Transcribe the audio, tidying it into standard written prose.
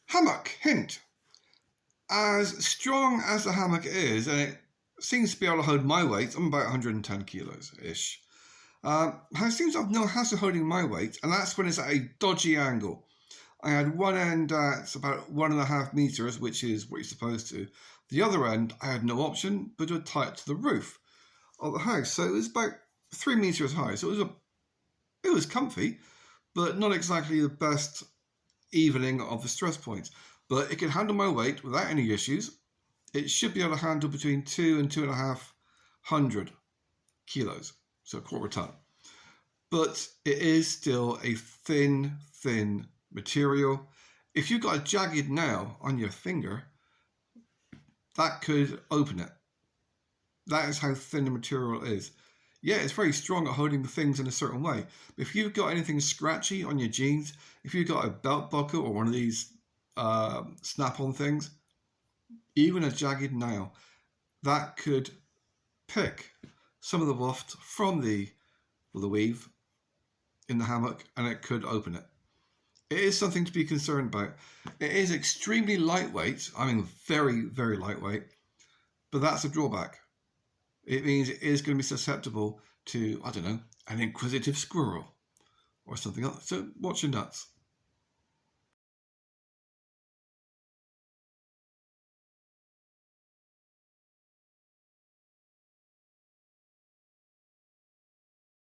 Hammock, hint. As strong as the hammock is, and it seems to be able to hold my weight, I'm about 110 kilos-ish. It seems to have no hassle holding my weight, and that's when it's at a dodgy angle. I had one end at about 1.5 meters, which is what you're supposed to. The other end, I had no option but to tie it to the roof of the house. So it was about 3 meters high. So it was comfy, but not exactly the best evening of the stress points. But it could handle my weight without any issues. It should be able to handle between 2 and 2.5 kilos, so a quarter ton. But it is still a thin material. If you've got a jagged nail on your finger, that could open it. That is how thin the material is. Yeah, it's very strong at holding the things in a certain way. But if you've got anything scratchy on your jeans, if you've got a belt buckle or one of these snap-on things, even a jagged nail, that could pick some of the waft from the weave in the hammock, and it could open it. It is something to be concerned about. It is extremely lightweight. I mean, very, very lightweight. But that's a drawback. It means it is going to be susceptible to, I don't know, an inquisitive squirrel or something else. So watch your nuts.